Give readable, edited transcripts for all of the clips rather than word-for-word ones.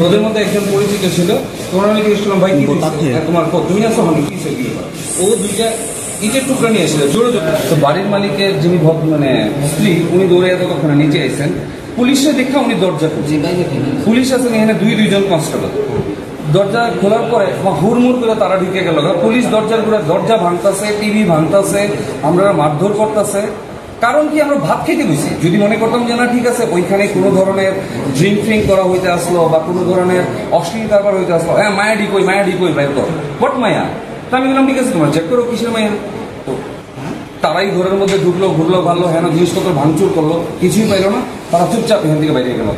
ওদের মধ্যে একজন পরিচিত ছিল, তোমার আমি জিজ্ঞেস করলাম ভাই কি তোমার তুমি আসো মানে কি ও দুইটা ইটের টুকরা নিয়ে এসেছিল জোরে জোরে। তো বাড়ির মালিকের যিনি মানে স্ত্রী উনি দৌড়ে ততক্ষণে নিচে আইসেন, পুলিশে দেখা উনি দরজা খুলছে, পুলিশ আছেন এখানে দুইজন কনস্টেবল। দরজা খোলার পরে হুড়মুড় করে তারা ঢুকে গেল, পুলিশ দরজার ঘুরে দরজা ভাঙতেছে, টিভি ভাঙতেছে, আমরা মারধর করতেছে। কারণ কি আমরা ভাত খেতে বসি, যদি মনে করতাম যে না ঠিক আছে ওইখানে কোনো ধরনের ড্রিঙ্ক ফ্রিঙ্ক করা হইতে আসলো বা কোনো ধরনের অশ্লীল কারবার হইতে আসলো, হ্যাঁ মায়া ঢিকই বাইর কর বট মায়া, তো আমি বললাম ঠিক আছে তোমার চেক করো কিসের মায়া। তো তারাই ঘরের মধ্যে ঢুকলো, ঘুরলো ভালো, হ্যাঁ জিনিসপত্র ভাঙচুর করলো, কিছুই পাইলো না, তারা চুপচাপ এখান থেকে বাইরে গেল।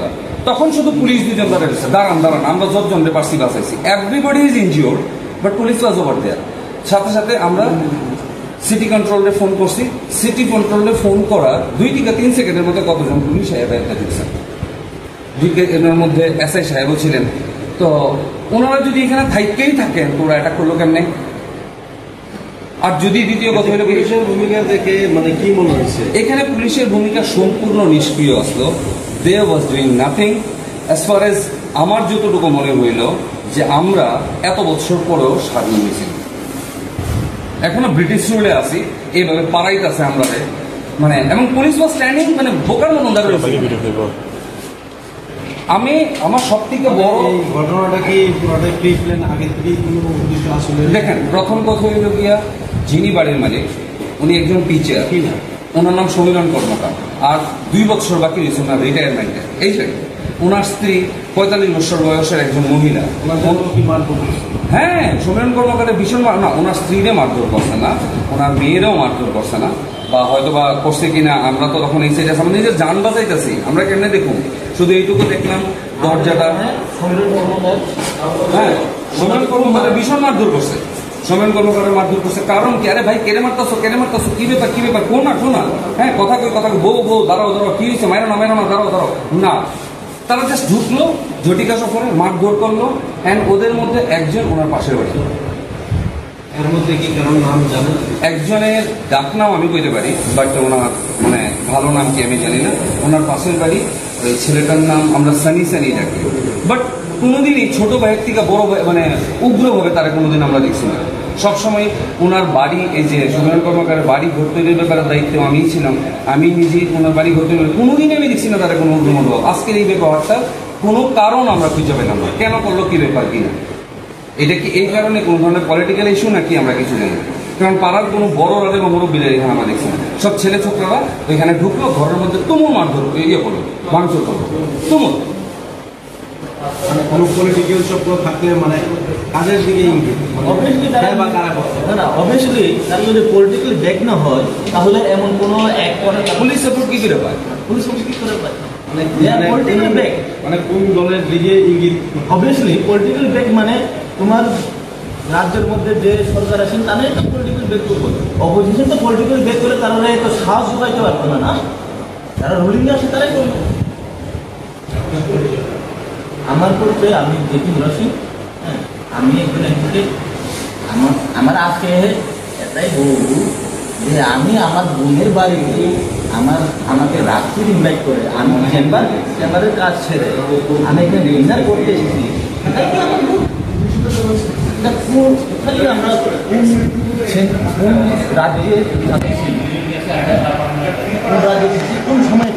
তখন শুধু পুলিশ দুজন দাঁড়িয়েছে, দাঁড়ান আমরা যতজন পারছি বাঁচাইছি, everybody is injured but police was over there. সাথে সাথে আমরা সিটি কন্ট্রোলে ফোন করছি, সিটি কন্ট্রোলে ফোন করার 2 থেকে 3 সেকেন্ডের মধ্যে কতজন পুলিশ সাহেব দিচ্ছেন, এর মধ্যে এসআই সাহেবও ছিলেন। তো ওনারা যদি এখানে থাইকেই থাকেন তো ওরা এটা করলো কেমনে? আর যদি দ্বিতীয় কথা হলো পুলিশের ভূমিকা দেখে মানে কি মনে হয়েছে, এখানে পুলিশের ভূমিকা সম্পূর্ণ নিষ্ক্রিয় আসলো, they was doing nothing as far as আমার যতটুকু মনে হইল যে আমরা এত বছর পরেও স্বাধীন হয়েছি, এখনো ব্রিটিশ রুলে আছি, এইভাবে পাড়াইতেছে আমরা মানে, এবং পুলিশ ওয়াজ স্ট্যান্ডিং মানে বোকার মতন দাঁড়িয়ে। আমি আমার সব থেকে বড় ঘটনাটা কি আগে থেকেই দেখেন, প্রথম কথা হইল গিয়া যিনি বাড়ির মালিক উনি একজন টিচার, ওনার নাম সমীরণ কর্মকার, আর 2 বছর বাকি রয়েছে ওনার রিটায়ারমেন্টের। এই যে ওনার স্ত্রী 45 বছর বয়সের একজন মহিলা, হ্যাঁ সমীরণ কর্মকারের ভীষণ না, ওনার স্ত্রীরে মারধর করছে না, ওনার মেয়েরাও মারধর করছে না, বা হয়তো বা করছে কিনা আমরা তো তখন এই সাইডে আমরা নিজের যান বাঁচাইতেছি, আমরা কেমনে দেখুন শুধু এইটুকু দেখলাম দরজাটা, হ্যাঁ সমীরণ কর্মকারের ভীষণ মারধর করছে, সমীরণ কর্মকারের মারধর করছে। কারণ কি? আরে ভাই কেড়ে মারতাছো কি ব্যাপার কোনা, হ্যাঁ কথা কই বউ দাঁড়াও কি হয়েছে, মাইরো না দাঁড়াও না। তারা জাস্ট ঢুকলো, ঝটিকা সফরে মারধর করলো, অ্যান্ড ওদের মধ্যে একজন ওনার পাশের বাড়ি, এর মধ্যে কি কারণ নাম জানেন? একজনের ডাক নাম আমি বলতে পারি, বাট ওনার মানে ভালো নাম কি আমি জানি না। ওনার পাশের বাড়ি, ওই ছেলেটার নাম আমরা সানি ডাকি, বাট কোনোদিনই ছোট ভাইয়ের থেকে বড় মানে উগ্রভাবে তারা কোনোদিন আমরা দেখছি না। সবসময় ওনার বাড়ি, এই যে সমীরণ কর্মকারের বাড়ি ঘর তৈরির ব্যাপারের দায়িত্ব আমিই ছিলাম, আমি নিজেই ওনার বাড়ি ঘর তৈরি, কোনোদিনই আমি দেখছি না তারা কোনো উগ্রমনোভাব। আজকের এই ব্যাপারটা কোনো কারণ আমরা খুঁজে পেলাম না, কেন করলো কি ব্যাপার কিনা, এটা কি এই কারণে কোনো ধরনের পলিটিক্যাল ইস্যু নাকি আমরা কিছু জানি না। কারণ পাড়ার কোনো বড় রাজা বা মুরব্বীদের এখানে আমরা দেখছি না, সব ছেলে ছোকরারা ওইখানে ঢুকলো, ঘরের মধ্যে তুমুল মারধর করলো, ভাঙচুর করলো, তুমুল। মানে কোনো পলিটিক্যাল চক্র থাকলে মানে কাজের দিকে ইঙ্গিত, অবভিয়াসলি তার যদি পলিটিক্যাল ব্যাক না হয় তাহলে এমন কোনো এক পুলিশ সাপোর্ট কি করে পায়, পুলিশ সাপোর্ট কি করে পায় মানে কোন দলের দিকে ইঙ্গিত? অবভিয়াসলি পলিটিক্যাল ব্যাক মানে তোমার রাজ্যের মধ্যে যে সরকার আছেন তারাই তো পলিটিক্যাল ব্যাক করবো, অপোজিশন তো পলিটিক্যাল ব্যাক করে তারা তো সাহস যোগাইতে পারতো না, যারা রুলিং আসে তারাই করবে। আমার পরিচয় আমি জেপি রশিদ, হ্যাঁ আমি একজন অ্যাডভোকেট। আমার আজকে এটাই বলবো যে আমি আমার বোনের বাড়িতে আমাকে রাত্রির ইনভাইট করে আমি চেম্বারের কাজ ছেড়ে আমি এখানে ডিনার করতে এসেছি, আমরা কোন রাজ্যে কোন সময়